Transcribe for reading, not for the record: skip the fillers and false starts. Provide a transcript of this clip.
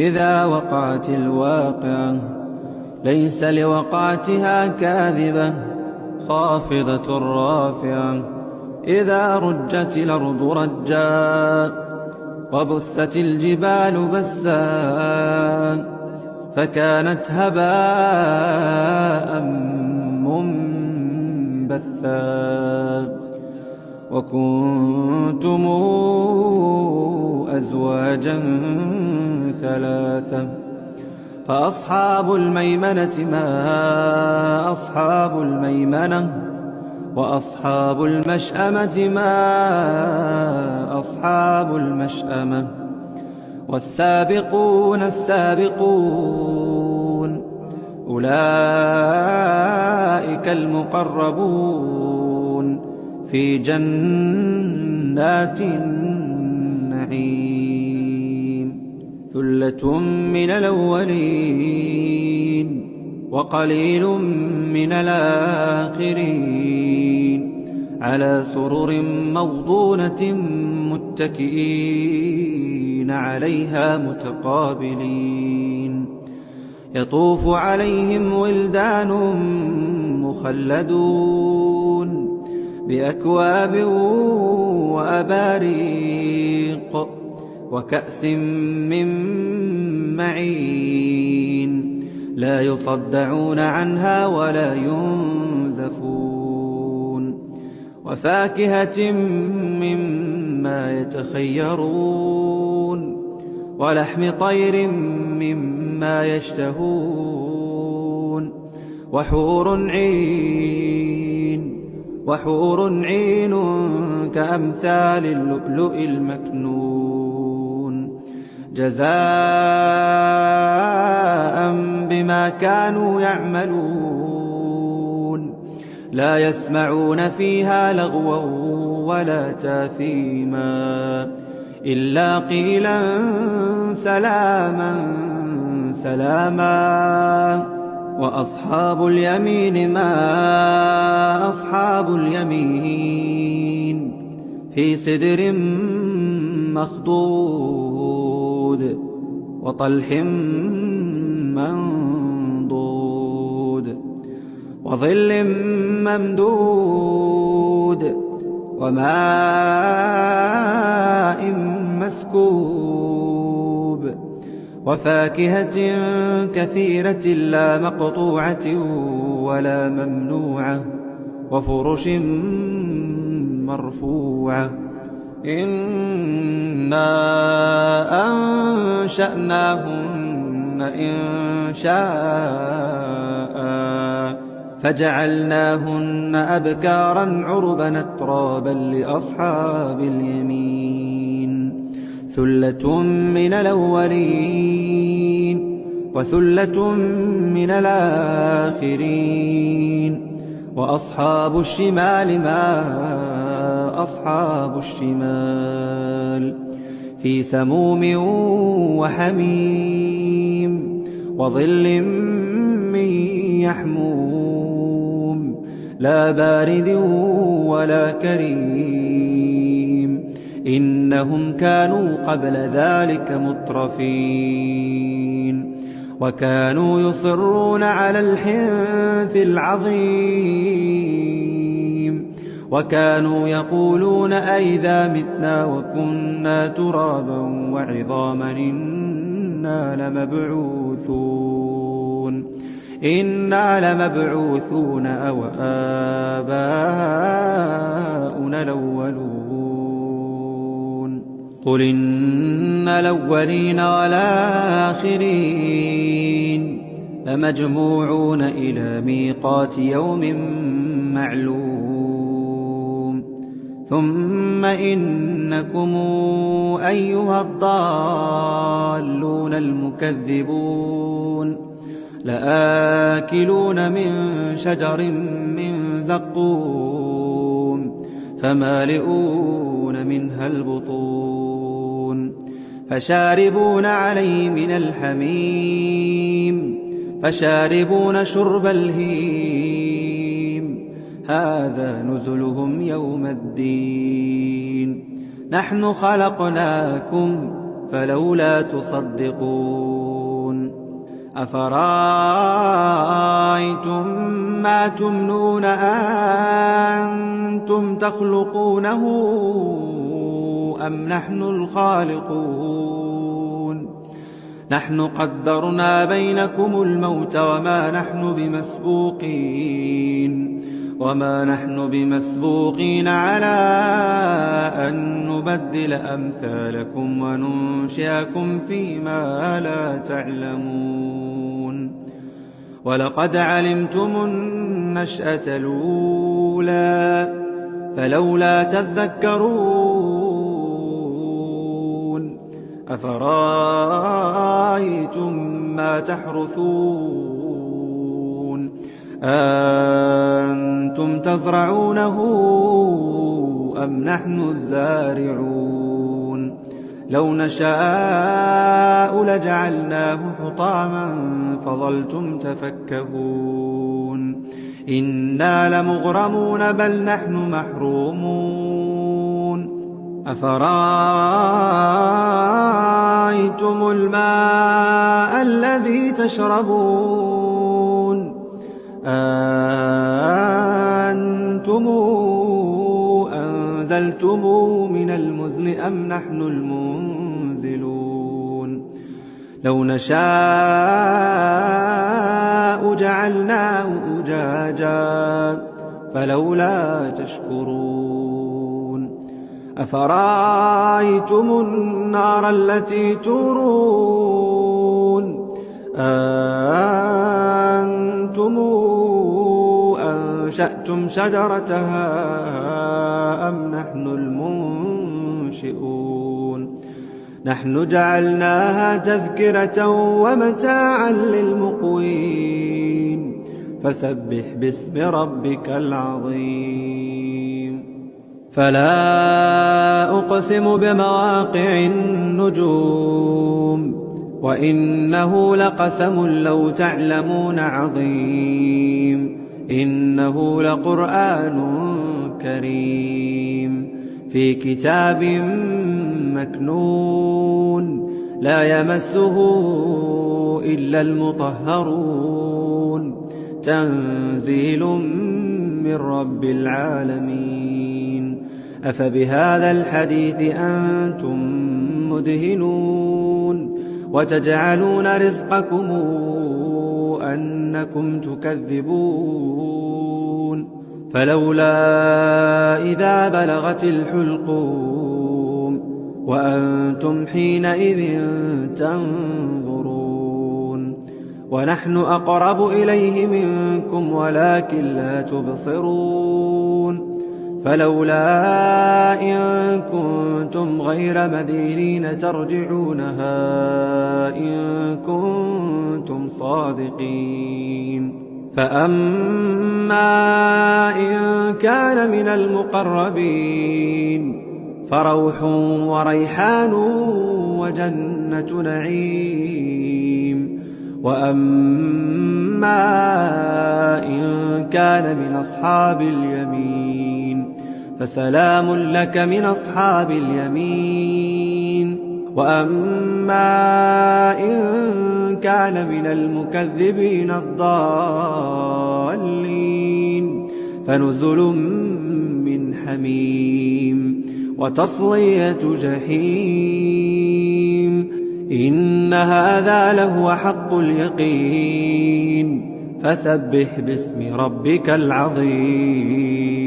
إذا وقعت الواقعة ليس لوقعتها كاذبة خافضة رافعة. إذا رجت الأرض رجا وبثت الجبال بثا فكانت هباء منبثا. وكنتم أزواجا ثلاثة فأصحاب الميمنة ما أصحاب الميمنة وأصحاب المشأمة ما أصحاب المشأمة. والسابقون السابقون أولئك المقربون في جنات النعيم. ثلة من الأولين وقليل من الآخرين على سرر موضونة متكئين عليها متقابلين. يطوف عليهم ولدان مخلدون بأكواب وأباريق وكأس من معين لا يصدعون عنها ولا ينزفون. وفاكهة مما يتخيرون ولحم طير مما يشتهون. وحور عين كأمثال اللؤلؤ المكنون جزاء بما كانوا يعملون. لا يسمعون فيها لغوا ولا تاثيما إلا قيلا سلاما سلاما. وأصحاب اليمين ما أصحاب اليمين في سدر مخضود وطلح منضود وظل ممدود وماء مسكوب وفاكهة كثيرة لا مقطوعة ولا ممنوعة وفرش مرفوعة. إنا أنشأناهن إنشاء فجعلناهن أبكارا عربا أترابا لأصحاب اليمين. ثلة من الأولين وثلة من الآخرين. وأصحاب الشمال ما أصحاب الشمال في سموم وحميم وظل من يحموم لا بارد ولا كريم. إنهم كانوا قبل ذلك مترفين وكانوا يصرون على الحنث العظيم وكانوا يقولون أئذا متنا وكنا ترابا وعظاما إنا لمبعوثون أو آباؤنا الأولون. قل إن الأولين والآخرين لمجموعون إلى ميقات يوم معلوم. ثم إنكم أيها الضالون المكذبون لآكلون من شجر من زقوم فمالئون منها البطون فشاربون عليه من الحميم فشاربون شرب الهيم. هذا نزلهم يوم الدين. نحن خلقناكم فلولا تصدقون أفرأيتم ما تمنون أنتم تخلقونه أم نحن الخالقون نحن قدرنا بينكم الموت وما نحن بمسبوقين على أن نبدل أمثالكم وننشئكم فيما لا تعلمون ولقد علمتم النشأة الأولى فلولا تذكرون أفرأيتم ما تحرثون أنتم تزرعونه أم نحن الزارعون لو نشاء لجعلناه حطاما فظلتم تفكهون إنا لمغرمون بل نحن محرومون أفرأيتم الماء الذي تشربون أنتم أنزلتموه من المزن أم نحن المنزلون لو نشاء جعلناه أجاجا فلولا تشكرون أفرأيتم النار التي تورون أنتم أنشأتم شجرتها أم نحن المنشئون نحن جعلناها تذكرة ومتاعا للمقوين فسبح باسم ربك العظيم فلا أقسم بمواقع النجوم وإنه لقسم لو تعلمون عظيم إنه لقرآن كريم في كتاب مكنون لا يمسه إلا المطهرون تنزيل من رب العالمين أفبهذا الحديث أنتم مدهنون وتجعلون رزقكم أنكم تكذبون فلولا إذا بلغت الحلقوم وأنتم حينئذ تنظرون ونحن أقرب إليه منكم ولكن لا تبصرون فلولا إن كنتم غير مدينين ترجعونها إن كنتم صادقين فأما إن كان من المقربين فروح وريحان وجنة نعيم وأما إن كان من أصحاب اليمين فسلام لك من أصحاب اليمين وأما إن كان من المكذبين الضالين فنزل من حميم وتصلية جحيم إن هذا لهو حق اليقين فسبح باسم ربك العظيم